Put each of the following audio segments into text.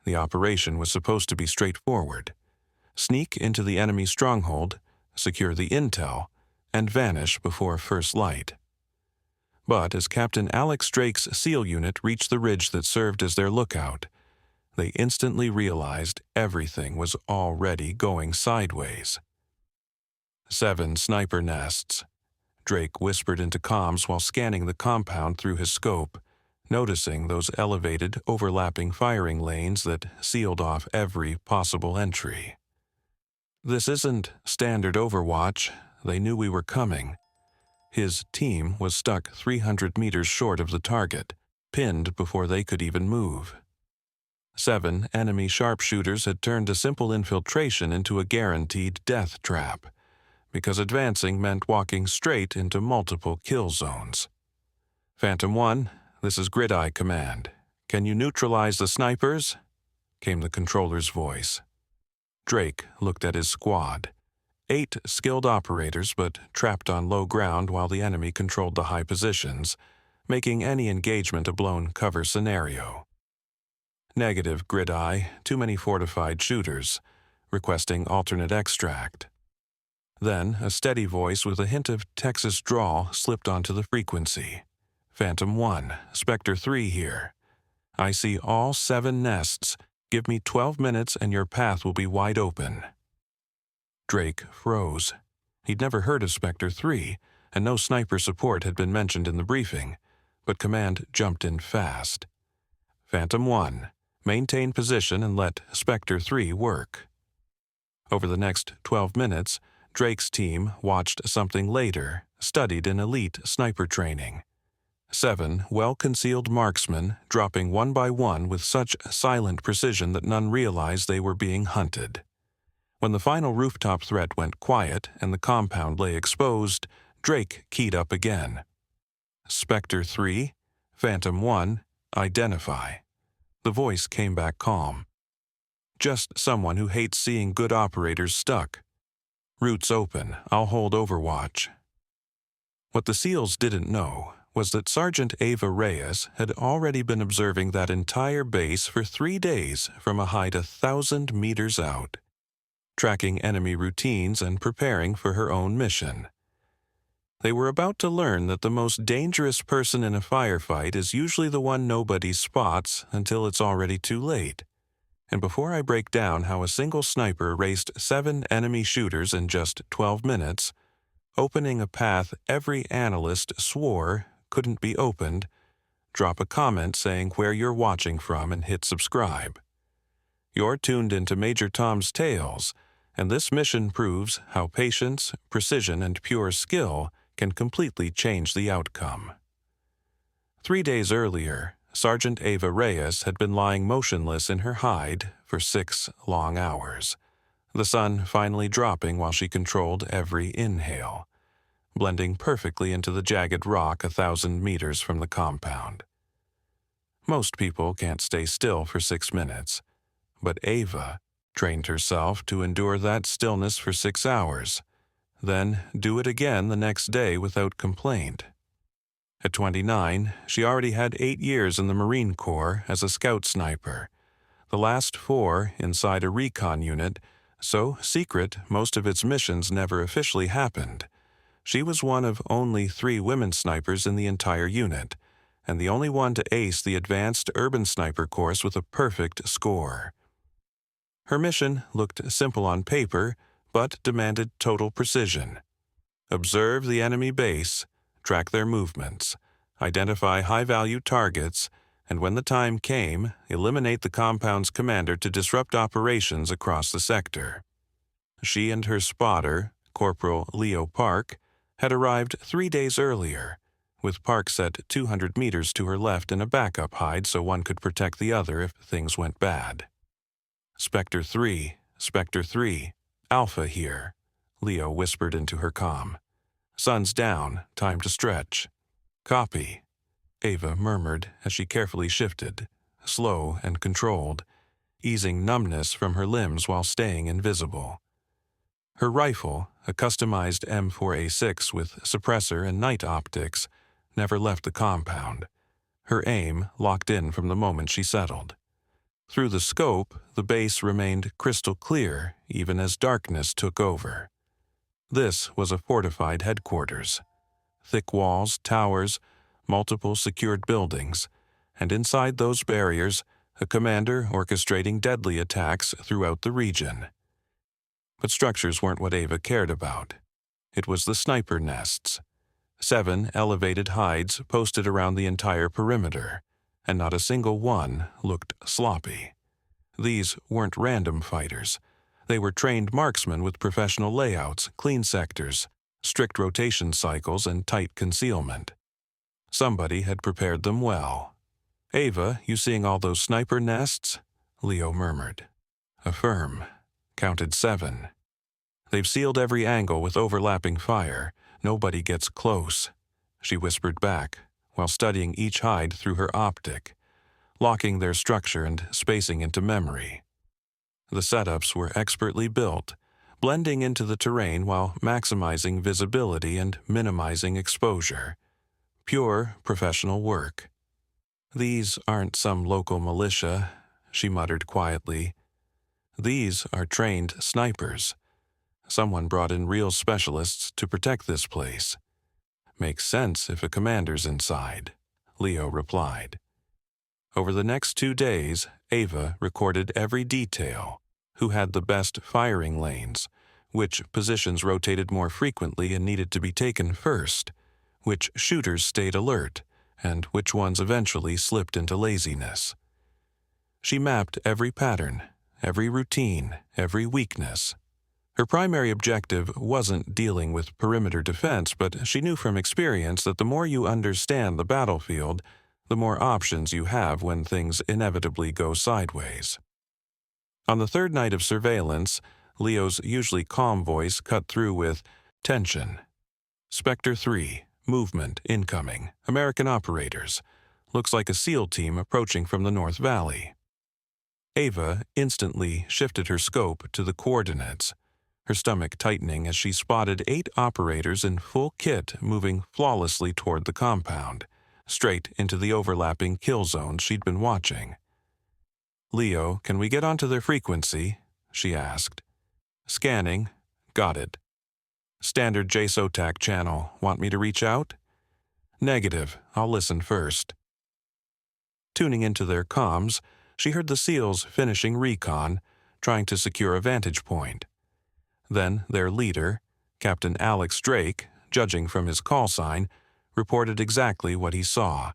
The operation was supposed to be straightforward. Sneak into the enemy stronghold, secure the intel, and vanish before first light. But as Captain Alex Drake's SEAL unit reached the ridge that served as their lookout, they instantly realized everything was already going sideways. 7 sniper nests. Drake whispered into comms while scanning the compound through his scope, noticing those elevated, overlapping firing lanes that sealed off every possible entry. This isn't standard Overwatch. They knew we were coming. His team was stuck 300 meters short of the target, pinned before they could even move. 7 enemy sharpshooters had turned a simple infiltration into a guaranteed death trap, because advancing meant walking straight into multiple kill zones. Phantom 1, this is Grid Eye Command. Can you neutralize the snipers? Came the controller's voice. Drake looked at his squad. 8 skilled operators, but trapped on low ground while the enemy controlled the high positions, making any engagement a blown cover scenario. Negative, Grid Eye, too many fortified shooters, requesting alternate extract. Then a steady voice with a hint of Texas drawl slipped onto the frequency. Phantom 1, Spectre 3 here. I see all 7 nests. Give me 12 minutes and your path will be wide open. Drake froze. He'd never heard of Spectre 3, and no sniper support had been mentioned in the briefing, but command jumped in fast. Phantom 1, maintain position and let Spectre 3 work. Over the next 12 minutes, Drake's team watched something later, studied in elite sniper training. 7 well-concealed marksmen dropping one by one with such silent precision that none realized they were being hunted. When the final rooftop threat went quiet and the compound lay exposed, Drake keyed up again. Spectre 3, Phantom 1, identify. The voice came back calm. Just someone who hates seeing good operators stuck. Routes open, I'll hold Overwatch. What the SEALs didn't know was that Sergeant Ava Reyes had already been observing that entire base for 3 days from a height 1,000 meters out, tracking enemy routines and preparing for her own mission. They were about to learn that the most dangerous person in a firefight is usually the one nobody spots until it's already too late. And before I break down how a single sniper erased 7 enemy shooters in just 12 minutes, opening a path every analyst swore couldn't be opened, drop a comment saying where you're watching from and hit subscribe. You're tuned into Major Tom's Tales, and this mission proves how patience, precision, and pure skill can completely change the outcome. 3 days earlier, Sergeant Ava Reyes had been lying motionless in her hide for 6 long hours, the sun finally dropping while she controlled every inhale, blending perfectly into the jagged rock 1,000 meters from the compound. Most people can't stay still for 6 minutes, but Ava trained herself to endure that stillness for 6 hours, then do it again the next day without complaint. At 29, she already had 8 years in the Marine Corps as a scout sniper, the last 4 inside a recon unit, so secret most of its missions never officially happened. She was one of only 3 women snipers in the entire unit, and the only one to ace the advanced urban sniper course with a perfect score. Her mission looked simple on paper, but demanded total precision. Observe the enemy base, track their movements, identify high-value targets, and when the time came, eliminate the compound's commander to disrupt operations across the sector. She and her spotter, Corporal Leo Park, had arrived 3 days earlier, with Park set 200 meters to her left in a backup hide so one could protect the other if things went bad. Spectre 3, Alpha here, Leo whispered into her comm. Sun's down, time to stretch. Copy, Ava murmured as she carefully shifted, slow and controlled, easing numbness from her limbs while staying invisible. Her rifle, a customized M4A6 with suppressor and night optics, never left the compound, her aim locked in from the moment she settled. Through the scope, the base remained crystal clear even as darkness took over. This was a fortified headquarters. Thick walls, towers, multiple secured buildings, and inside those barriers, a commander orchestrating deadly attacks throughout the region. But structures weren't what Ava cared about. It was the sniper nests. 7 elevated hides posted around the entire perimeter, and not a single one looked sloppy. These weren't random fighters. They were trained marksmen with professional layouts, clean sectors, strict rotation cycles, and tight concealment. Somebody had prepared them well. "Ava, you seeing all those sniper nests?" Leo murmured. "Affirm. Counted 7. They've sealed every angle with overlapping fire. Nobody gets close," she whispered back, while studying each hide through her optic, locking their structure and spacing into memory. The setups were expertly built, blending into the terrain while maximizing visibility and minimizing exposure. Pure professional work. "These aren't some local militia," she muttered quietly. "These are trained snipers. Someone brought in real specialists to protect this place." "Makes sense if a commander's inside," Leo replied. Over the next 2 days, Ava recorded every detail: who had the best firing lanes, which positions rotated more frequently and needed to be taken first, which shooters stayed alert, and which ones eventually slipped into laziness. She mapped every pattern, every routine, every weakness. Her primary objective wasn't dealing with perimeter defense, but she knew from experience that the more you understand the battlefield, the more options you have when things inevitably go sideways. On the 3rd night of surveillance, Leo's usually calm voice cut through with tension. "Spectre 3, movement incoming, American operators. Looks like a SEAL team approaching from the North Valley." Ava instantly shifted her scope to the coordinates, her stomach tightening as she spotted 8 operators in full kit moving flawlessly toward the compound, straight into the overlapping kill zones she'd been watching. "Leo, can we get onto their frequency?" she asked. "Scanning. Got it. Standard JSOTAC channel. Want me to reach out?" "Negative. I'll listen first." Tuning into their comms, she heard the SEALs finishing recon, trying to secure a vantage point. Then their leader, Captain Alex Drake, judging from his call sign, reported exactly what he saw: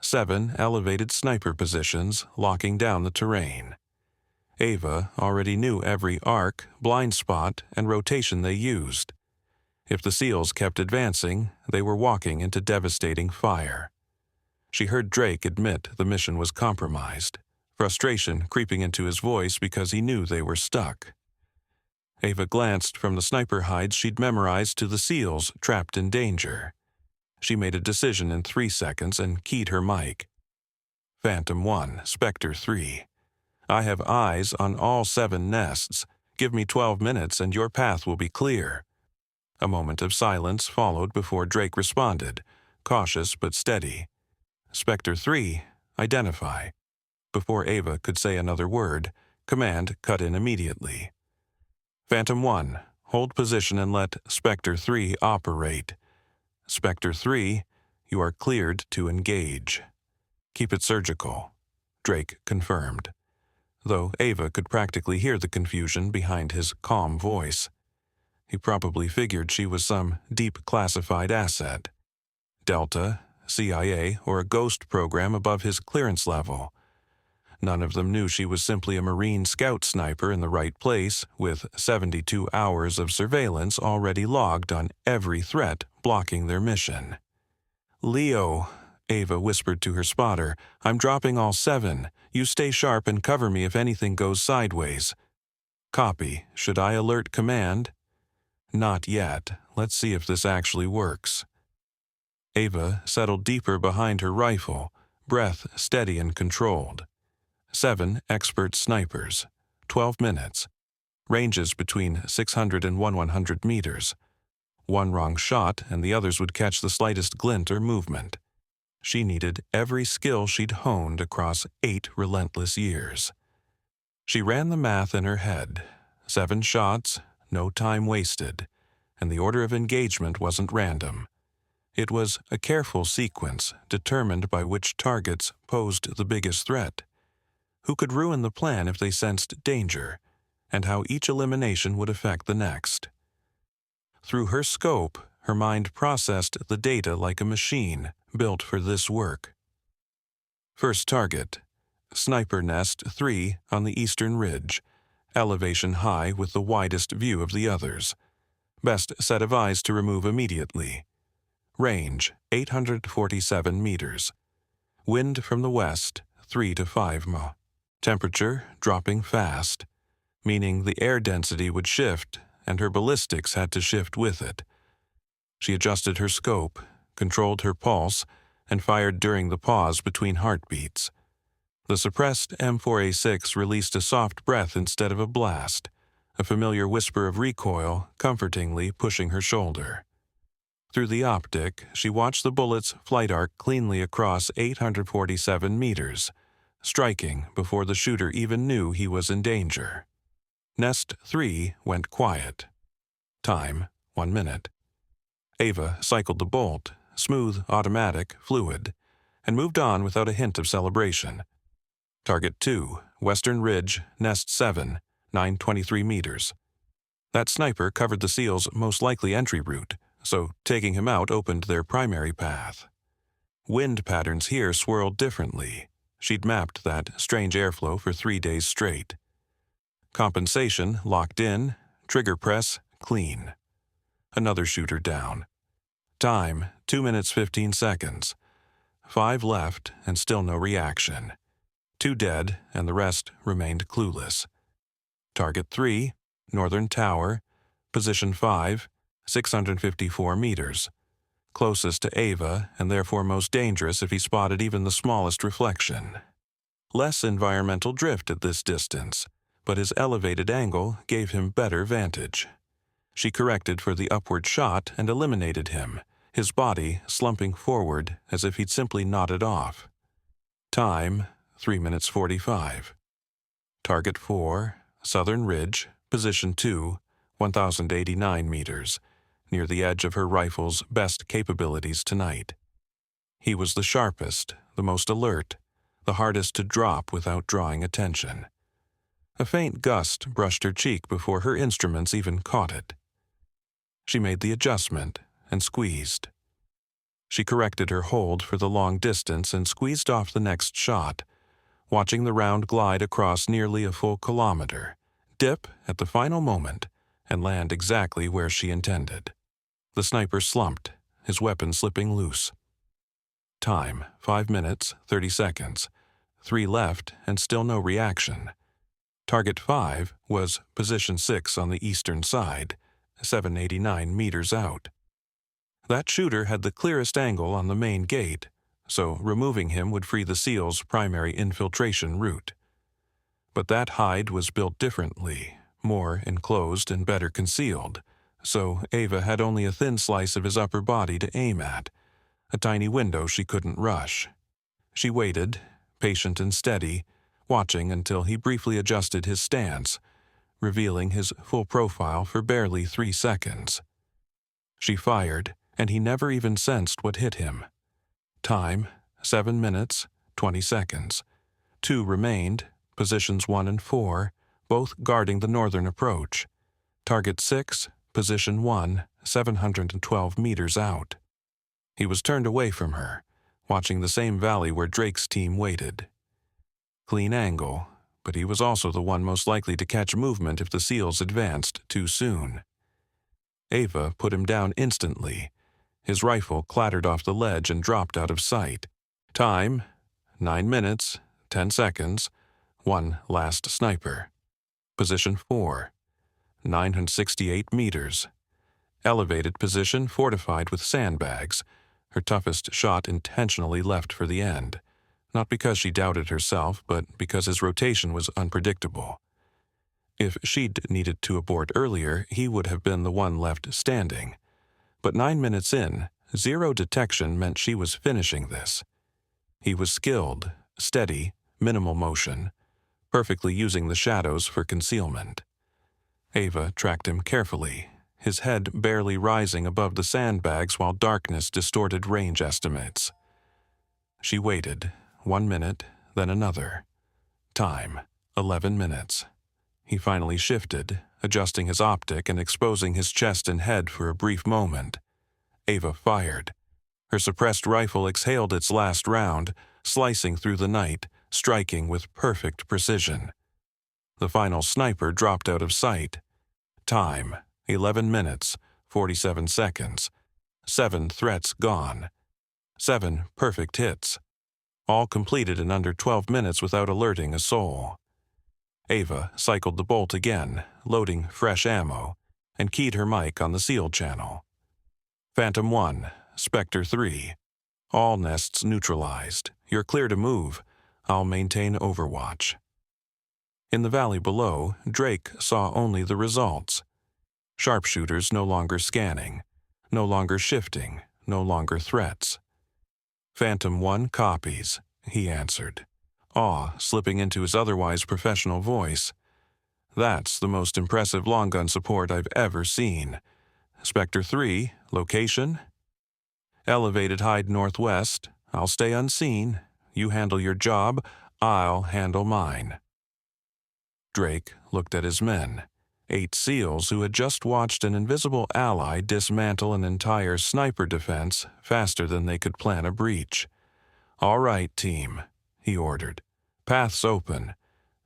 7 elevated sniper positions locking down the terrain. Ava already knew every arc, blind spot, and rotation they used. If the SEALs kept advancing, they were walking into devastating fire. She heard Drake admit the mission was compromised, frustration creeping into his voice because he knew they were stuck. Ava glanced from the sniper hides she'd memorized to the SEALs trapped in danger. She made a decision in 3 seconds and keyed her mic. "Phantom 1, Spectre 3. I have eyes on all 7 nests. Give me 12 minutes and your path will be clear." A moment of silence followed before Drake responded, cautious but steady. "Spectre 3, identify." Before Ava could say another word, command cut in immediately. "Phantom 1, hold position and let Spectre 3 operate. Spectre 3, you are cleared to engage. Keep it surgical," Drake confirmed, though Ava could practically hear the confusion behind his calm voice. He probably figured she was some deep classified asset. Delta, CIA, or a ghost program above his clearance level. None of them knew she was simply a Marine scout sniper in the right place, with 72 hours of surveillance already logged on every threat blocking their mission. "Leo," Ava whispered to her spotter, "I'm dropping all 7. You stay sharp and cover me if anything goes sideways." "Copy. Should I alert command?" "Not yet. Let's see if this actually works." Ava settled deeper behind her rifle, breath steady and controlled. 7 expert snipers, 12 minutes, ranges between 600 and 100 meters. One wrong shot and the others would catch the slightest glint or movement. She needed every skill she'd honed across 8 relentless years. She ran the math in her head. 7 shots, no time wasted, and the order of engagement wasn't random. It was a careful sequence determined by which targets posed the biggest threat, who could ruin the plan if they sensed danger, and how each elimination would affect the next. Through her scope, her mind processed the data like a machine built for this work. First target, Sniper Nest 3 on the eastern ridge, elevation high with the widest view of the others. Best set of eyes to remove immediately. Range, 847 meters. Wind from the west, 3 to 5 mph. Temperature dropping fast, meaning the air density would shift and her ballistics had to shift with it. She adjusted her scope, controlled her pulse, and fired during the pause between heartbeats. The suppressed M4A6 released a soft breath instead of a blast, a familiar whisper of recoil comfortingly pushing her shoulder. Through the optic, she watched the bullet's flight arc cleanly across 847 meters, striking before the shooter even knew he was in danger. Nest 3 went quiet. Time, 1 minute. Ava cycled the bolt, smooth, automatic, fluid, and moved on without a hint of celebration. Target 2, Western Ridge, Nest 7, 923 meters. That sniper covered the SEAL's most likely entry route, so taking him out opened their primary path. Wind patterns here swirled differently. She'd mapped that strange airflow for 3 days straight. Compensation locked in, trigger press clean. Another shooter down. Time, 2 minutes 15 seconds. 5 left and still no reaction. 2 dead and the rest remained clueless. Target 3, Northern Tower, position 5, 654 meters. Closest to Ava and therefore most dangerous if he spotted even the smallest reflection. Less environmental drift at this distance, but his elevated angle gave him better vantage. She corrected for the upward shot and eliminated him, his body slumping forward as if he'd simply nodded off. Time, 3 minutes 45. Target 4, Southern Ridge, position 2, 1,089 meters, near the edge of her rifle's best capabilities tonight. He was the sharpest, the most alert, the hardest to drop without drawing attention. A faint gust brushed her cheek before her instruments even caught it. She made the adjustment and squeezed. She corrected her hold for the long distance and squeezed off the next shot, watching the round glide across nearly a full kilometer, dip at the final moment, and land exactly where she intended. The sniper slumped, his weapon slipping loose. Time, 5 minutes, 30 seconds. 3 left and still no reaction. Target 5 was position 6 on the eastern side, 789 meters out. That shooter had the clearest angle on the main gate, so removing him would free the SEAL's primary infiltration route. But that hide was built differently, more enclosed and better concealed, so Ava had only a thin slice of his upper body to aim at, a tiny window she couldn't rush. She waited, patient and steady, watching until he briefly adjusted his stance, revealing his full profile for barely 3 seconds. She fired, and he never even sensed what hit him. Time, 7 minutes, 20 seconds. 2 remained, positions 1 and 4, both guarding the northern approach. Target 6, position 1, 712 meters out. He was turned away from her, watching the same valley where Drake's team waited. Clean angle, but he was also the one most likely to catch movement if the SEALs advanced too soon. Ava put him down instantly. His rifle clattered off the ledge and dropped out of sight. Time, 9 minutes, 10 seconds. 1 last sniper. Position 4, 968 meters. Elevated position fortified with sandbags. Her toughest shot intentionally left for the end, not because she doubted herself, but because his rotation was unpredictable. If she'd needed to abort earlier, he would have been the one left standing. But 9 minutes in, 0 detection meant she was finishing this. He was skilled, steady, minimal motion, perfectly using the shadows for concealment. Ava tracked him carefully, his head barely rising above the sandbags while darkness distorted range estimates. She waited, 1 minute, then another. Time, 11 minutes. He finally shifted, adjusting his optic and exposing his chest and head for a brief moment. Ava fired. Her suppressed rifle exhaled its last round, slicing through the night, striking with perfect precision. The final sniper dropped out of sight. Time, 11 minutes, 47 seconds. 7 threats gone. 7 perfect hits. All completed in under 12 minutes without alerting a soul. Ava cycled the bolt again, loading fresh ammo, and keyed her mic on the SEAL channel. Phantom 1, Spectre 3. All nests neutralized. You're clear to move. I'll maintain overwatch. In the valley below, Drake saw only the results. Sharpshooters no longer scanning, no longer shifting, no longer threats. Phantom 1 copies, he answered, awe slipping into his otherwise professional voice. That's the most impressive long gun support I've ever seen. Spectre 3, location? Elevated hide northwest. I'll stay unseen. You handle your job, I'll handle mine. Drake looked at his men, 8 SEALs who had just watched an invisible ally dismantle an entire sniper defense faster than they could plan a breach. All right, team, he ordered. Paths open.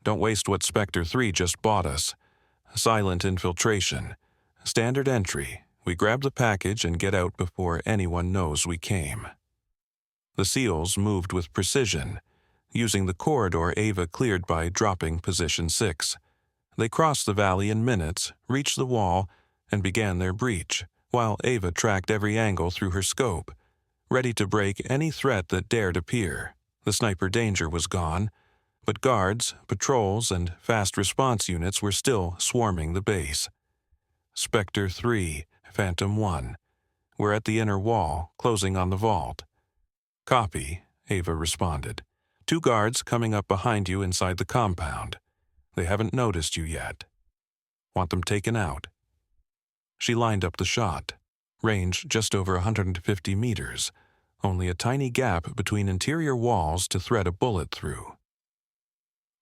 Don't waste what Spectre 3 just bought us. Silent infiltration. Standard entry. We grab the package and get out before anyone knows we came. The SEALs moved with precision, using the corridor Ava cleared by dropping Position 6. They crossed the valley in minutes, reached the wall, and began their breach, while Ava tracked every angle through her scope, ready to break any threat that dared appear. The sniper danger was gone, but guards, patrols, and fast response units were still swarming the base. Spectre 3, Phantom 1. We're at the inner wall, closing on the vault. Copy, Ava responded. 2 guards coming up behind you inside the compound. They haven't noticed you yet. Want them taken out. She lined up the shot. Range just over 150 meters. Only a tiny gap between interior walls to thread a bullet through.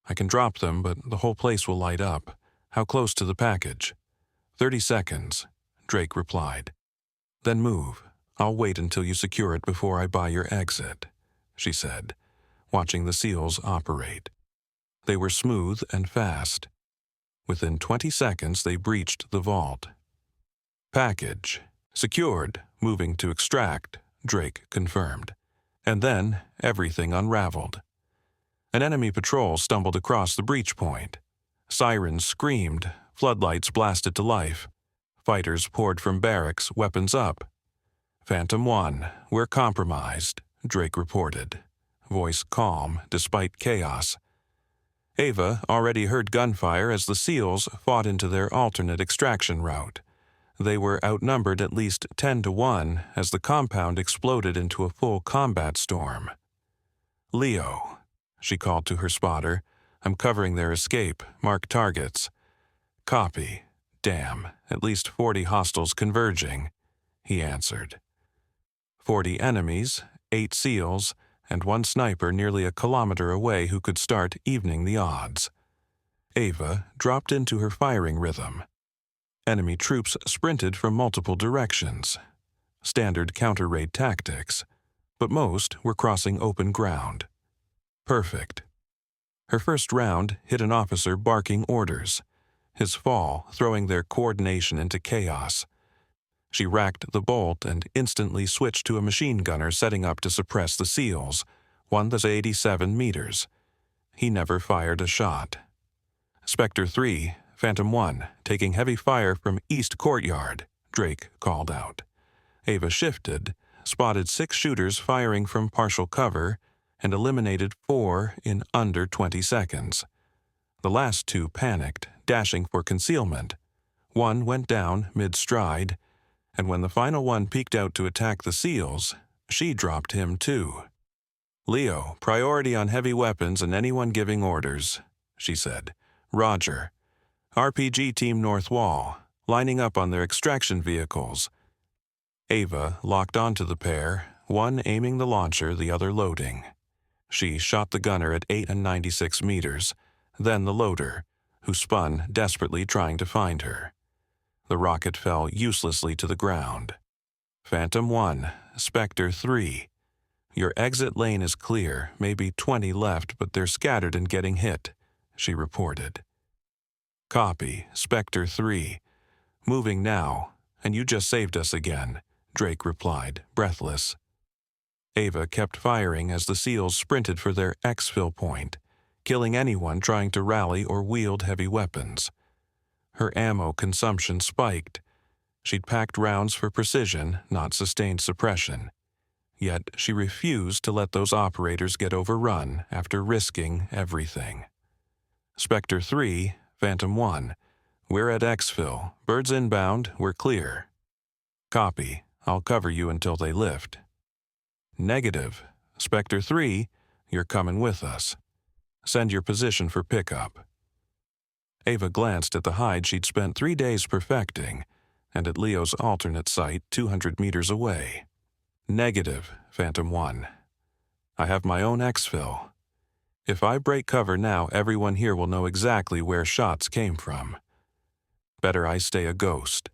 I can drop them, but the whole place will light up. How close to the package? 30 seconds, Drake replied. Then move. I'll wait until you secure it before I buy your exit, she said, watching the SEALs operate. They were smooth and fast. Within 20 seconds, they breached the vault. Package. Secured, moving to extract, Drake confirmed. And then, everything unraveled. An enemy patrol stumbled across the breach point. Sirens screamed, floodlights blasted to life. Fighters poured from barracks, weapons up. Phantom 1, we're compromised, Drake reported, voice calm despite chaos. Ava already heard gunfire as the SEALs fought into their alternate extraction route. They were outnumbered at least 10 to 1 as the compound exploded into a full combat storm. Leo, she called to her spotter, I'm covering their escape. Mark targets. Copy. Damn, at least 40 hostiles converging, he answered. 40 enemies, 8 SEALs, and 1 sniper nearly a kilometer away who could start evening the odds. Ava dropped into her firing rhythm. Enemy troops sprinted from multiple directions. Standard counter-raid tactics, but most were crossing open ground. Perfect. Her first round hit an officer barking orders, his fall throwing their coordination into chaos. She racked the bolt and instantly switched to a machine gunner setting up to suppress the SEALs, one that's 87 meters. He never fired a shot. Spectre 3, Phantom 1, taking heavy fire from East Courtyard, Drake called out. Ava shifted, spotted 6 shooters firing from partial cover, and eliminated 4 in under 20 seconds. The last 2 panicked, dashing for concealment. 1 went down mid-stride, and when the final one peeked out to attack the SEALs, she dropped him too. Leo, priority on heavy weapons and anyone giving orders, she said. Roger. RPG Team North Wall, lining up on their extraction vehicles. Ava locked onto the pair, one aiming the launcher, the other loading. She shot the gunner at 896 meters, then the loader, who spun, desperately trying to find her. The rocket fell uselessly to the ground. Phantom 1, Spectre 3. Your exit lane is clear, maybe 20 left, but they're scattered and getting hit, she reported. Copy, Spectre 3. Moving now, and you just saved us again, Drake replied, breathless. Ava kept firing as the SEALs sprinted for their exfil point, killing anyone trying to rally or wield heavy weapons. Her ammo consumption spiked. She'd packed rounds for precision, not sustained suppression. Yet she refused to let those operators get overrun after risking everything. Spectre 3, Phantom 1. We're at exfil. Birds inbound. We're clear. Copy. I'll cover you until they lift. Negative. Spectre 3, you're coming with us. Send your position for pickup. Ava glanced at the hide she'd spent 3 days perfecting, and at Leo's alternate site 200 meters away. Negative, Phantom 1. I have my own exfil. If I break cover now, everyone here will know exactly where shots came from. Better I stay a ghost.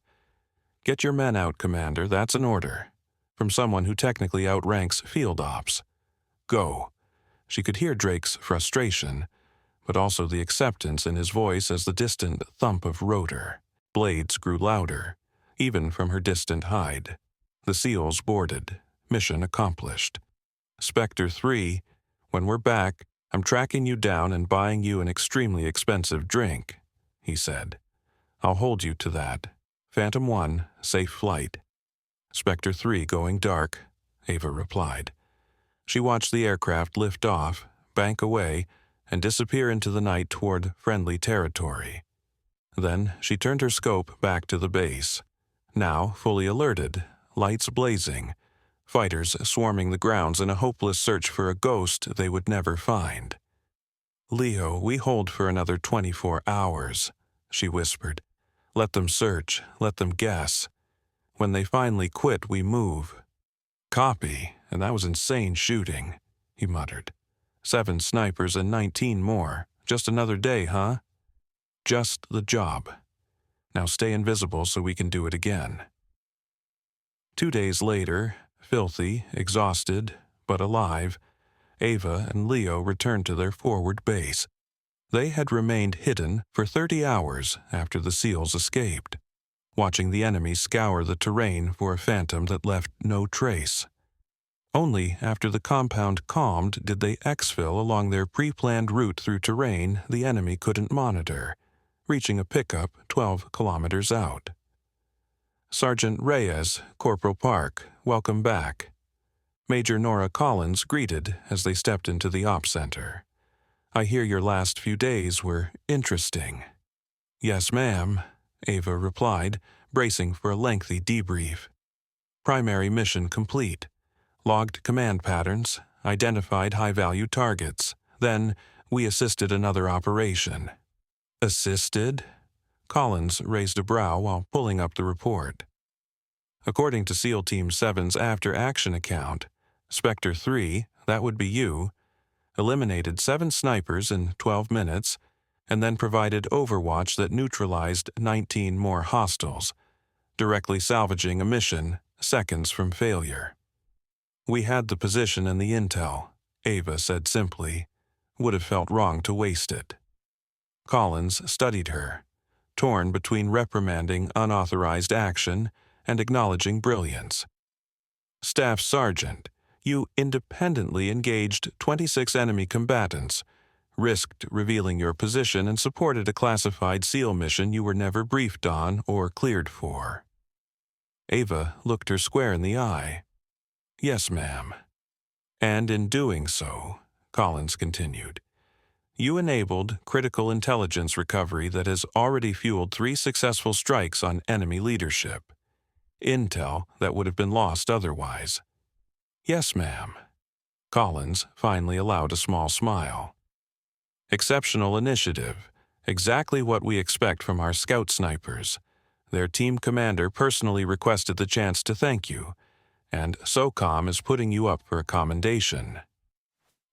Get your men out, Commander, that's an order. From someone who technically outranks field ops. Go. She could hear Drake's frustration, but also the acceptance in his voice as the distant thump of rotor. Blades grew louder, even from her distant hide. The SEALs boarded. Mission accomplished. Spectre 3, when we're back, I'm tracking you down and buying you an extremely expensive drink, he said. I'll hold you to that. Phantom 1, safe flight. Spectre 3 going dark, Ava replied. She watched the aircraft lift off, bank away, and disappear into the night toward friendly territory. Then she turned her scope back to the base. Now fully alerted, lights blazing, fighters swarming the grounds in a hopeless search for a ghost they would never find. Leo, we hold for another 24 hours, she whispered. Let them search, let them guess. When they finally quit, we move. Copy, and that was insane shooting, he muttered. 7 snipers and 19 more. Just another day, huh? Just the job. Now stay invisible so we can do it again. 2 days later, filthy, exhausted, but alive, Ava and Leo returned to their forward base. They had remained hidden for 30 hours after the SEALs escaped, watching the enemy scour the terrain for a phantom that left no trace. Only after the compound calmed did they exfil along their pre-planned route through terrain the enemy couldn't monitor, reaching a pickup 12 kilometers out. Sergeant Reyes, Corporal Park, welcome back. Major Nora Collins greeted as they stepped into the ops center. I hear your last few days were interesting. Yes, ma'am, Ava replied, bracing for a lengthy debrief. Primary mission complete. Logged command patterns, identified high-value targets. Then, we assisted another operation. Assisted? Collins raised a brow while pulling up the report. According to SEAL Team 7's after-action account, Spectre 3, that would be you, eliminated 7 snipers in 12 minutes, and then provided overwatch that neutralized 19 more hostiles, directly salvaging a mission seconds from failure. We had the position and the intel, Ava said simply. Would have felt wrong to waste it. Collins studied her, torn between reprimanding unauthorized action and acknowledging brilliance. Staff Sergeant, you independently engaged 26 enemy combatants, risked revealing your position, and supported a classified SEAL mission you were never briefed on or cleared for. Ava looked her square in the eye. Yes, ma'am. And in doing so, Collins continued, you enabled critical intelligence recovery that has already fueled 3 successful strikes on enemy leadership. Intel that would have been lost otherwise. Yes, ma'am. Collins finally allowed a small smile. Exceptional initiative, exactly what we expect from our scout snipers. Their team commander personally requested the chance to thank you, and SOCOM is putting you up for a commendation.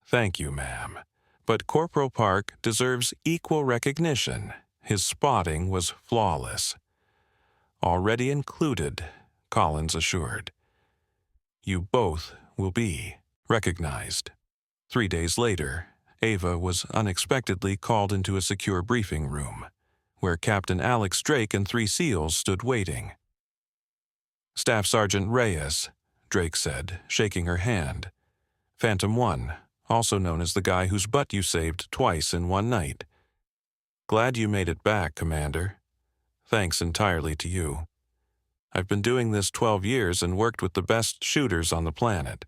Thank you, ma'am. But Corporal Park deserves equal recognition. His spotting was flawless. Already included, Collins assured. You both will be recognized. 3 days later, Ava was unexpectedly called into a secure briefing room, where Captain Alex Drake and 3 SEALs stood waiting. Staff Sergeant Reyes, Drake said, shaking her hand. Phantom 1, also known as the guy whose butt you saved twice in one night. Glad you made it back, Commander. Thanks entirely to you. I've been doing this 12 years and worked with the best shooters on the planet.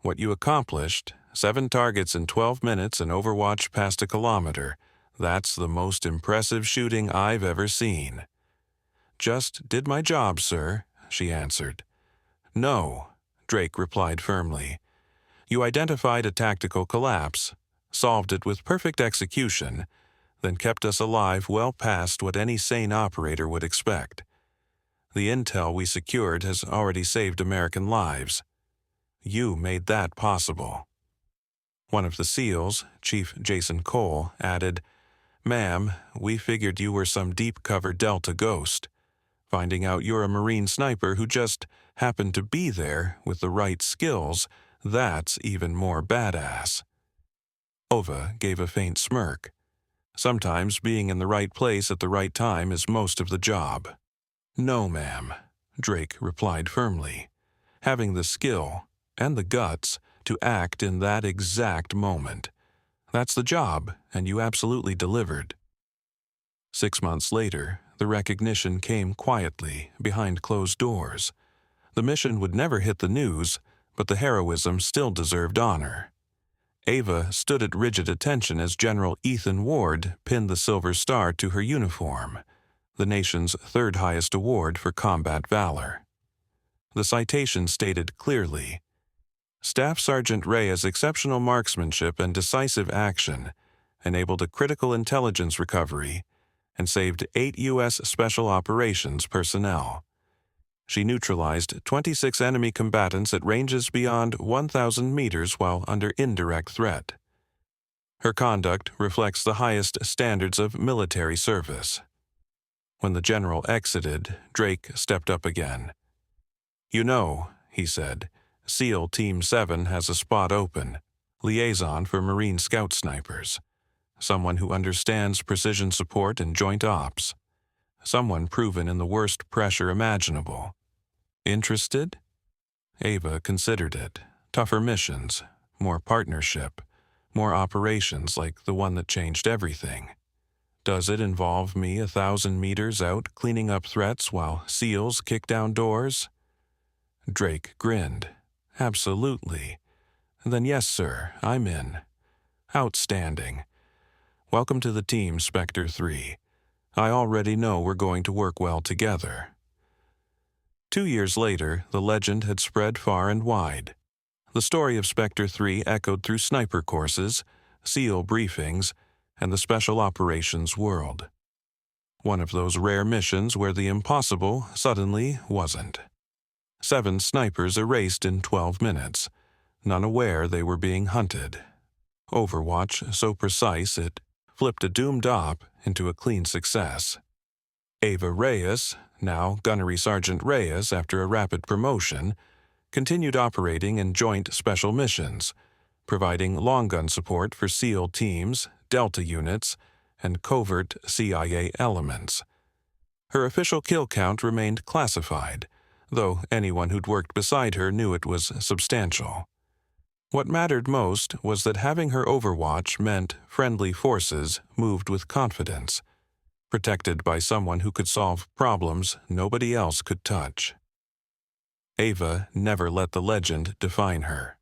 What you accomplished, 7 targets in 12 minutes and Overwatch past a kilometer, that's the most impressive shooting I've ever seen. Just did my job, sir, she answered. No, Drake replied firmly. You identified a tactical collapse, solved it with perfect execution, then kept us alive well past what any sane operator would expect. The intel we secured has already saved American lives. You made that possible. One of the SEALs, Chief Jason Cole, added, Ma'am, we figured you were some deep-cover Delta ghost. Finding out you're a Marine sniper who just happened to be there with the right skills, that's even more badass. Ova gave a faint smirk. Sometimes being in the right place at the right time is most of the job. No, ma'am, Drake replied firmly. Having the skill and the guts to act in that exact moment. That's the job, and you absolutely delivered. 6 months later, the recognition came quietly, behind closed doors. The mission would never hit the news, but the heroism still deserved honor. Ava stood at rigid attention as General Ethan Ward pinned the Silver Star to her uniform, the nation's 3rd highest award for combat valor. The citation stated clearly, Staff Sergeant Reyes' exceptional marksmanship and decisive action enabled a critical intelligence recovery and saved 8 U.S. Special Operations personnel. She neutralized 26 enemy combatants at ranges beyond 1,000 meters while under indirect threat. Her conduct reflects the highest standards of military service. When the general exited, Drake stepped up again. You know, he said, SEAL Team 7 has a spot open, liaison for Marine Scout Snipers. Someone who understands precision support and joint ops. Someone proven in the worst pressure imaginable. Interested? Ava considered it. Tougher missions, more partnership, more operations like the one that changed everything. Does it involve me 1,000 meters out cleaning up threats while SEALs kick down doors? Drake grinned. Absolutely. Then yes, sir, I'm in. Outstanding. Welcome to the team, Spectre 3. I already know we're going to work well together. 2 years later, the legend had spread far and wide. The story of Spectre 3 echoed through sniper courses, SEAL briefings, and the Special Operations world. One of those rare missions where the impossible suddenly wasn't. 7 snipers erased in 12 minutes, none aware they were being hunted. Overwatch so precise it flipped a doomed op into a clean success. Ava Reyes, now Gunnery Sergeant Reyes after a rapid promotion, continued operating in joint special missions, providing long gun support for SEAL teams, Delta units, and covert CIA elements. Her official kill count remained classified, though anyone who'd worked beside her knew it was substantial. What mattered most was that having her Overwatch meant friendly forces moved with confidence, protected by someone who could solve problems nobody else could touch. Ava never let the legend define her.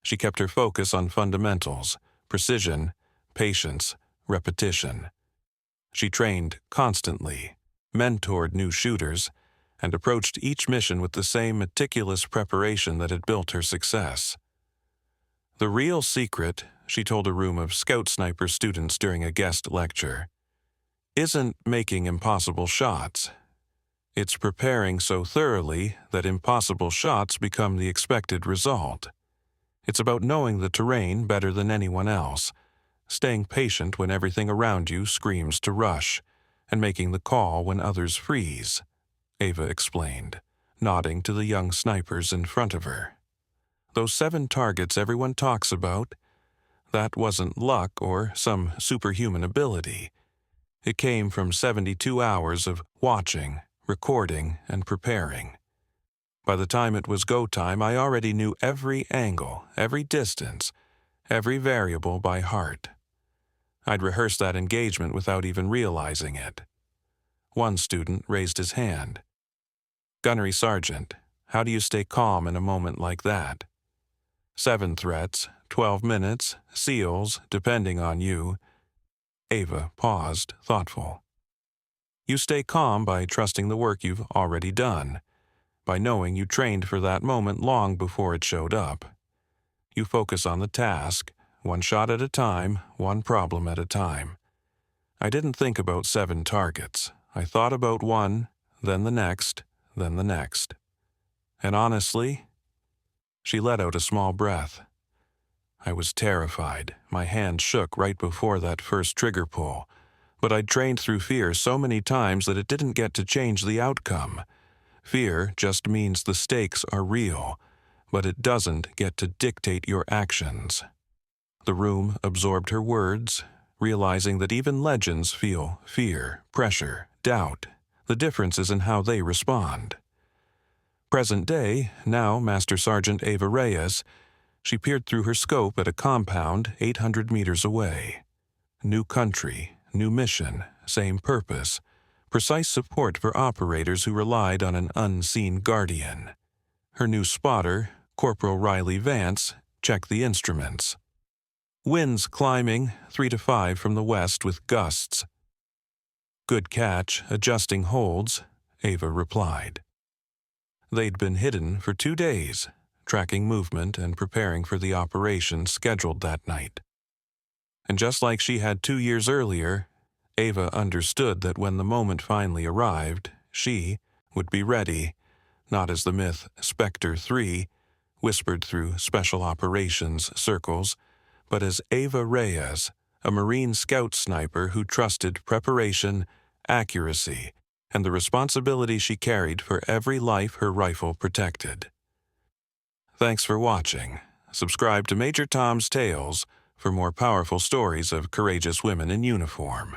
She kept her focus on fundamentals, precision, patience, repetition. She trained constantly, mentored new shooters, and approached each mission with the same meticulous preparation that had built her success. The real secret, she told a room of Scout Sniper students during a guest lecture, isn't making impossible shots. It's preparing so thoroughly that impossible shots become the expected result. It's about knowing the terrain better than anyone else, staying patient when everything around you screams to rush, and making the call when others freeze, Ava explained, nodding to the young snipers in front of her. Those 7 targets everyone talks about, that wasn't luck or some superhuman ability. It came from 72 hours of watching, recording, and preparing. By the time it was go time, I already knew every angle, every distance, every variable by heart. I'd rehearsed that engagement without even realizing it. One student raised his hand. Gunnery Sergeant, how do you stay calm in a moment like that? 7 threats, 12 minutes, SEALs, depending on you. Ava paused, thoughtful. You stay calm by trusting the work you've already done, by knowing you trained for that moment long before it showed up. You focus on the task, one shot at a time, one problem at a time. I didn't think about 7 targets. I thought about one, then the next, then the next. And honestly, she let out a small breath. I was terrified. My hand shook right before that first trigger pull, but I'd trained through fear so many times that it didn't get to change the outcome. Fear just means the stakes are real, but it doesn't get to dictate your actions. The room absorbed her words, realizing that even legends feel fear, pressure, doubt. The difference is in how they respond. Present day, now Master Sergeant Ava Reyes, she peered through her scope at a compound 800 meters away. New country, new mission, same purpose, precise support for operators who relied on an unseen guardian. Her new spotter, Corporal Riley Vance, checked the instruments. Winds climbing, 3 to 5 from the west with gusts. Good catch, adjusting holds, Ava replied. They'd been hidden for 2 days, tracking movement and preparing for the operation scheduled that night. And just like she had 2 years earlier, Ava understood that when the moment finally arrived, she would be ready, not as the myth Spectre 3, whispered through special operations circles, but as Ava Reyes, a Marine Scout sniper who trusted preparation, accuracy, and the responsibility she carried for every life her rifle protected. Thanks for watching. Subscribe to Major Tom's Tales for more powerful stories of courageous women in uniform.